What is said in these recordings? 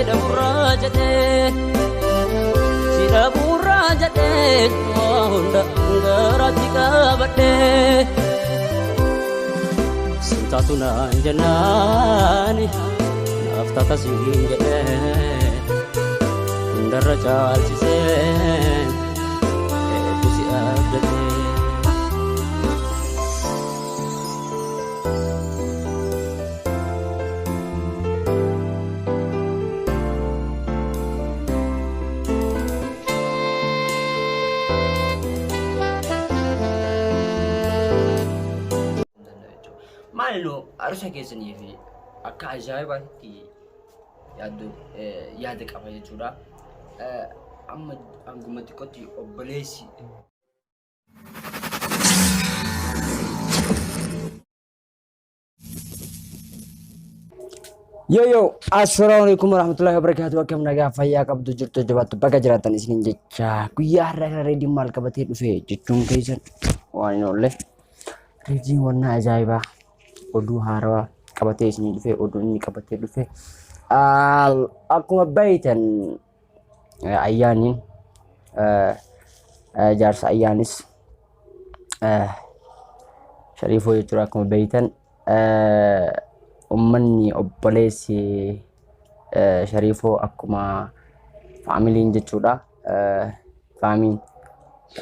سيدا براجتي سيدا براجتي وهندا غراتي كابتي سنتاتنا جناني نفتك سيجي درجة الجسين بسي أبدتي مالو أرسل كيسني في أكا أجايبا يادو يادك أما يجورا أما أنغمتي كوتي أوبليسي Yo, assalamualaikum warahmatullahi wabarakatuh. Akkam nagaa fayyaa qabdu jirtu jabaattu bakka jiraattan isiniin jecha guyyaa har'a reediin maal qabatee dhufe jechuun keessan waan hin oolle reediin wanna ajaa'ibaa oduu haarawaa qabatee isiniin dhufe oduu inni qabatee dhufe akkuma beektan ayyaaniin jaarsa ayyaanis Shariifoo jechuudha akkuma beektan ummanni obboleessi Shariifoo akkuma faamiliin jechuudha faamiin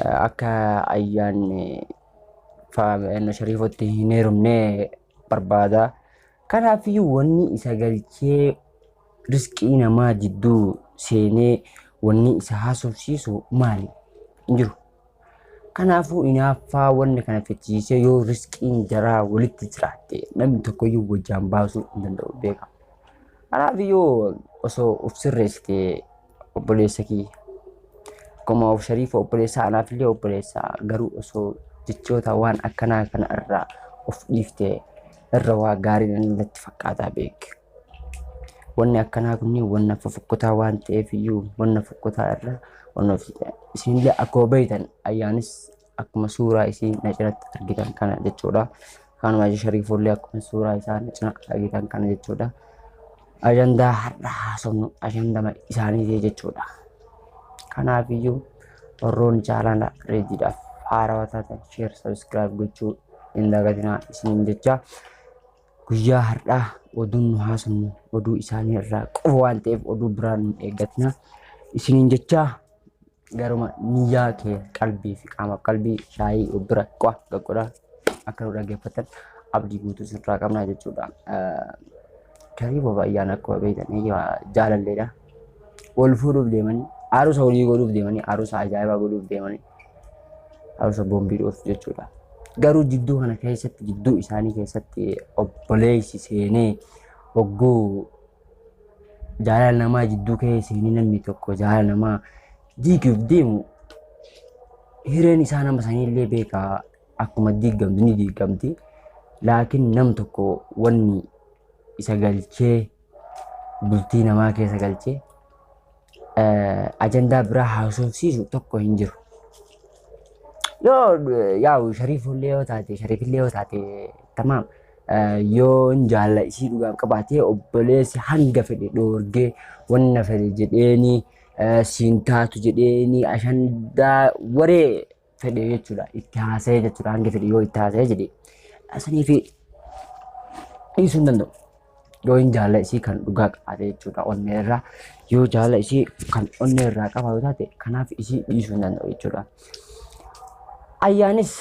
akka ayyaanni Shariifootti hin heerumne barbaada. Kanaafiyyuu wanni isa galchee riskii namaa jidduu seenee wanni isa haasofsiisu maali hin jiru. Kanaafuu inaaffaa wanni kana fichiisee yoo riskiin jaraa walitti jiraate namni tokkoyyuu wajjaan baasuu hin danda'u beeka. Kanaafiyyuu osoo of sirreessitee obboleessa kiyya akkuma of Shariifoo obboleessa anaafillee obboleessa garuu osoo jechoota waan akkanaa kana irraa of dhiiftee irra waa gaariin natti fakkaataa beek. Wanni akkanaa kunniin wanna fufukkutaa waan ta'eef iyyuu wanna fufukkutaa irra wanna isinillee akkuma beektan ayyaanis akkuma suuraa isii na cinatti argitan kana jechuudha. Kanuma Shariifoollee akkuma suuraa isaa na cina argitan kana jechuudha. Ajandaa har'a haasofnu ajandaa isaanii jechuudha. Kanaaf iyyuu warroonni jaalala reediidhaaf haarawaa taatan share subscribe gochuu hin dagatinaa isiniin jecha guyyaa har'aa oduun nu haasofnu oduu isaanii irraa qofa waan ta'eef oduu biraan hin eeggatina isiniin jecha garuma niyyaa kee qalbii fi qaama qalbii shaayii bira qo'a gaggoodaa akka nu dhaggeeffatan abdii guutuu sirraa qabnaa jechuudha. Shariifoo baay'een akkuma beektan jaalalleedha. Wal fuudhuuf deemanii aruusa walii godhuuf deemanii aruusa ajaa'ibaa godhuuf deemanii aruusa boombii dhuuf jechuudha. Garuu jidduu kana keessatti jidduu isaanii keessatti obboleessi seenee hogguu jaalala namaa jidduu keessee namni tokko jaalala namaa diiguuf deemu hireen isaa nama sanillee beekaa akkuma diigamtu ni diigamti. Laakiin nam tokko wanni isa galchee bultii namaa keessa galchee ajandaa biraa haasofsiisu tokko hin jiru. Yoo Shariifoollee yoo taate Shariifillee yoo taate tamaam yoo jaalala isii dhugaaf qabaatee obboleessi hanga fedhe dhoorgee wanna fedhe jedheeni siin taatu jedheeni ajandaa waree fedhe jechuudha itti haasa'ee jechuudha hanga fedhe yoo itti haasa'ee jedhe asanii fi dhiisuu hin danda'u. Yoo jaalala isii kan dhugaa qabaate jechuudha onnee irraa yoo jaalala isii kan onnee irraa qabaatu taate kanaaf isii dhiisuu hin danda'u jechuudha. Ayyaanis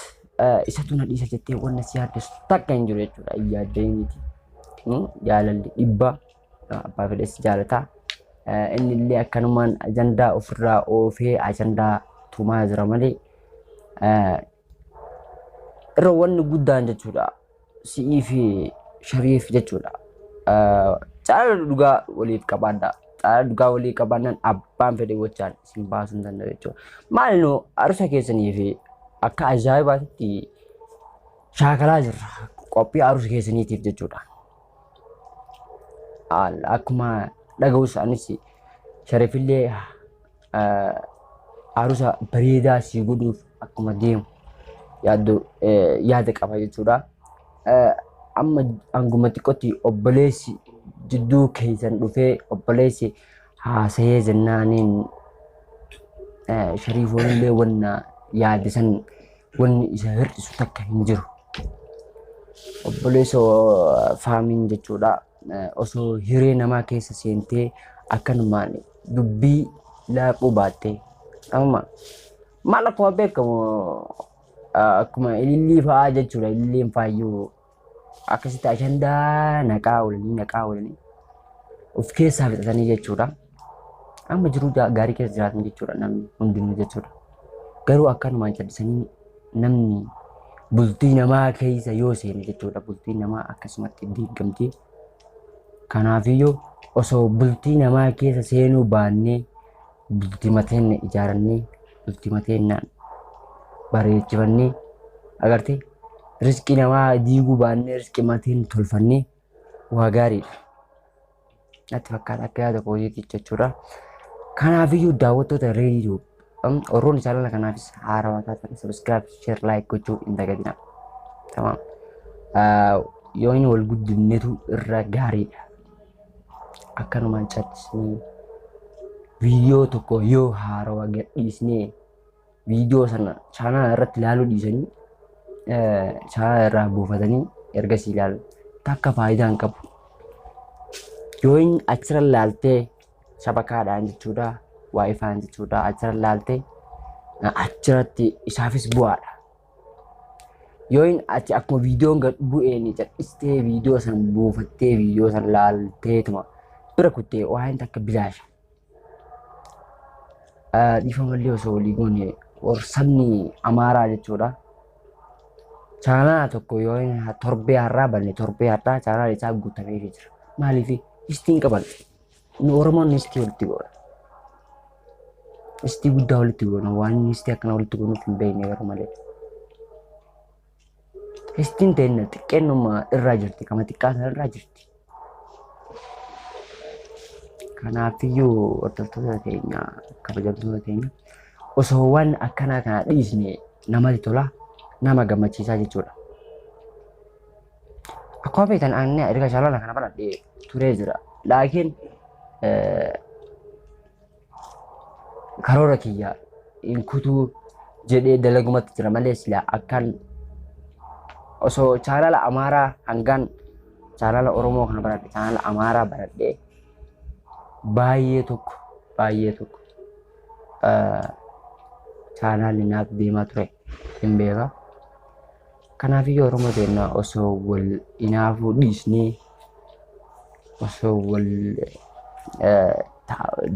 isatu na dhiisa jettee wanna si yaaddeessu takka hin jiru jechuudha. Yaaddee miti jaalalli dhibba abbaa fedhes jaalataa inni illee akkanumaan ajandaa ofirraa oofee ajandaa tumaa jira malee irra wanni guddaan jechuudha si'ii fi Shariif jechuudha. Jaalala dhugaa waliif qabaadha. Jaalala dhugaa waliif qabaannaan abbaan fedhe gochaan isin baasuu hin danda'u jechuudha. Maali nu aruusa keessanii fi akka ajaa'ibaatti shaakalaa jirra qophii aruusa keessaniitiif jechuudha. Akkuma dhaga'us anis Shariifillee aruusa bareedaa si godhuuf akkuma deemu yaada qaba jechuudha. Amma anguma xiqqootti obboleessi jidduu keessan dhufee obboleessi haasa'ee jennaaniin Shariifoon illee wanna yaadisan wanni isa hir'isu takka hin jiru. Obboleessa faamiin jechuudha. Osoo hiree namaa keessa seentee akkanumaan dubbii laaquu baattee amma maal akkuma beekamu akkuma ilillii fa'aa jechuudha. Ililliin faayyuu akkasitti ajandaa naqaa oolanii of keessaa fixatanii jechuudha. Amma jiruu gaarii keessa jiraatan jechuudha namni hundinuu jechuudha. Garuu akkanumaan callisanii namni bultii namaa keessa yoo seene jechuudha. Bultii namaa akkasumatti diigamti. Kanaafiyyuu osoo bultii namaa keessa seenuu baannee bultii mateen ijaarannee bultii mateen bareechifannee agartee riskii namaa diiguu baannee riskii mateen tolfannee waa gaariidha. Natti fakkaata akka yaada kootiitti jechuudha. Kanaafiyyuu daawwattoota reediyoo Oroon channel kanaafis haarawaa taatan subscribe, share, like gochuu hin dagatinaa. Tamam. Yoo inni wal guddinnetu irra gaariidha. Akkanumaan chattisnee viidiyoo tokko yoo haarawaa gadhiisnee viidiyoo sana channel irratti ilaaluu dhiisanii channel irraa buufatanii ergasii ilaalu takka faayidaa hin qabu. Yoo inni achirra ilaaltee shabakaadhaan jechuudha, waayifaan jechuudha, achirra ilaaltee achirratti isaafis bu'aadha. Yoo inni achi akkuma viidiyoon gad bu'een cal'istee viidiyoo sana buufattee viidiyoo sana ilaalteetuma bira kuttee waan takka bilaasha. Dhiifamallee osoo walii goone sabni Amaaraa jechuudha. Chaanaa tokko yoo inni torbee har'aa banne torbee har'aa chaanaa isaa guutamee jira. Maaliif istiin qaban? Oromoon istii walitti godha. Istii guddaa walitti godha. Waan istii akkana walitti godhuuf hin beekne garuu malee. Istiin ta'inna xiqqeennuma irraa jirti. Kama xiqqaa sana irraa jirti. Kanaafiyyuu hordoftoota keenya kabajamtoota keenya osoo waan akkanaa kana dhiisne namatti tola, nama gammachiisaa jechuudha. Akkuma beektan ani erga channel kana banadhee turee jira. Laakiin karoora kiyya hin kutuu jedhee dalagumatti jira malee silaa akkan osoo channel Amaaraa hangaan channel Oromoo kana banadhe channel Amaaraa banadhee baay'ee tokko channel naaf deemaa ture hin beeka. Kanaafiyyuu Oromoo keenya osoo wal inaafuu dhiisnee osoo wal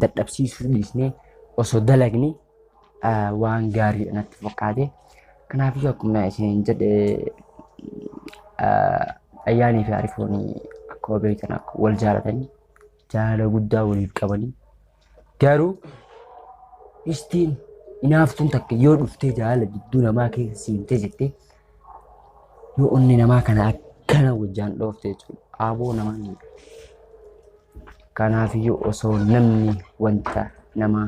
dadhabsiisuu dhiisnee osoo dalagne waan gaarii natti fakkaate. Kanaafiyyuu akkuma isin jedhe ayyaanii fi ariifoon akkuma beektan akka wal jaalatanii jaalala guddaa waliif qabanii garuu istiin inaaftuun takka yoo dhuftee jaalala jidduu namaa keessa seentee jettee yoo onni namaa kana akkana wajjaan dhoofte jechuudha. Aaboo namaa hin kanaafiyyuu osoo namni wanta nama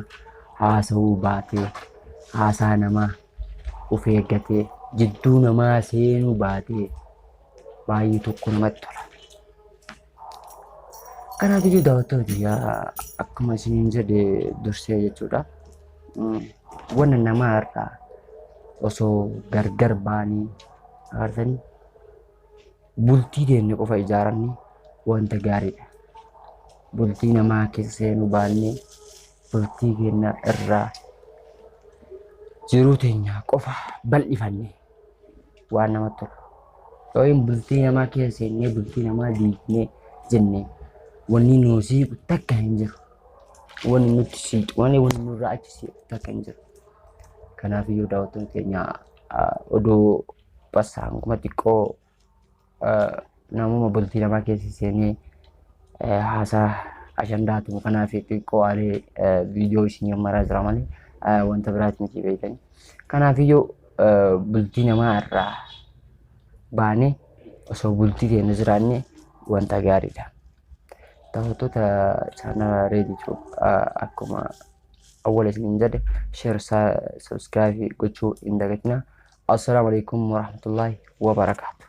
haasa'uu baatee haasaa namaa of eeggatee jidduu namaa seenuu baatee baay'ee tokko namatti tola. Kanaafiyyuu daawwattoota akkuma isiniin jedhe dursee jechuudha. Wanna namaa irraa osoo gargar baanii agartanii bultii deemne qofa ijaaranne wanta gaariidha. Bultii namaa keessa seenuu baannee bultii keenya irraa jiruu teenya qofa bal'ifanne waan namatti tolu. Yoo bultii namaa keessa seennee bultii namaa diignee jennee wanni nu siiqu takka hin jiru. Wanni nutti siiqu wanni nurraa achi siiqu takka hin jiru. Kanaafiyyuu daawwattoota keenya odoo basaanguma xiqqoo namuma bultii namaa keessa seenee haasaa ajandaatu kanaaf xiqqoo alee viidiyoo isin maraa jira malee wanta biraatti miti beekani. Kanaafiyyuu bultii namaa irraa baanee osoo bultii keenya jiraanne wanta gaariidha. Daawwattoota channel reediyoo akkuma awwala isin jedhe share subscribe gochuu hin dagatinaa. Assalamu alaikum warahmatullahi wabarakatuh.